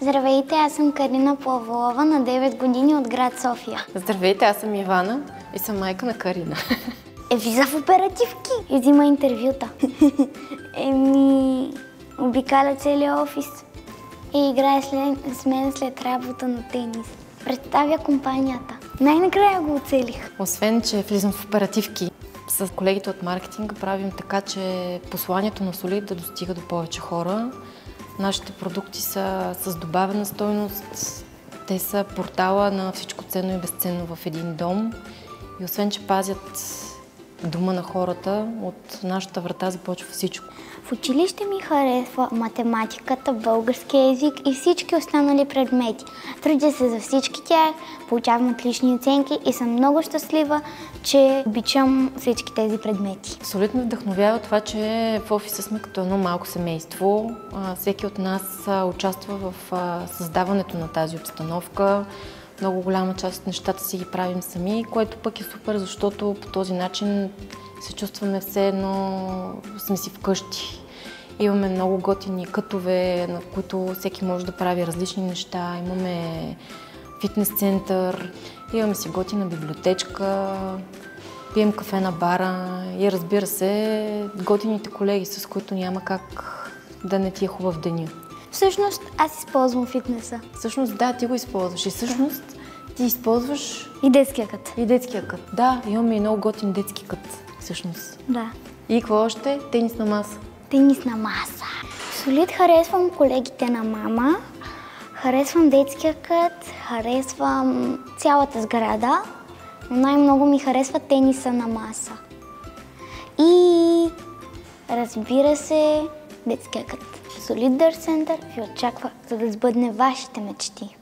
Здравейте, аз съм Карина Павлова, на 9 години от град София. Здравейте, аз съм Ивана и съм майка на Карина. Влиза в оперативки и взима интервюта. Обикаля целия офис и играе с мен след работа на тенис. Представя компанията. Най-накрая го оцелих. Освен, че влизам в оперативки, с колегите от маркетинга правим така, че посланието на Солид да достига до повече хора. Нашите продукти са с добавена стойност. Те са портала на всичко ценно и безценно в един дом. И освен, че пазят дома на хората, от нашата врата започва всичко. В училище ми харесва математиката, български език и всички останали предмети. Трудя се за всички тях, получавам отлични оценки и съм много щастлива, че обичам всички тези предмети. Солид ме вдъхновява това, че в офиса сме като едно малко семейство. Всеки от нас участва в създаването на тази обстановка. Много голяма част от нещата си ги правим сами, което пък е супер, защото по този начин се чувстваме все едно сме си вкъщи. Имаме много готини кътове, на които всеки може да прави различни неща. Имаме фитнес център, имаме си готина библиотечка, пием кафе на бара и разбира се, готините колеги, с които няма как да не ти е хубав деня. Всъщност аз използвам фитнеса. Всъщност да, ти го използваш и всъщност ти използваш и детския кът. И детския кът. Да, имаме и много готин детски кът, всъщност. Да. И какво още? Тенисна маса. Тенисна маса. Солид харесвам колегите на мама, харесвам детския кът, харесвам цялата сграда, но най-много ми харесва тениса на маса. И разбира се, детския кът. Солид Дърс Център ви очаква, за да сбъдне вашите мечти.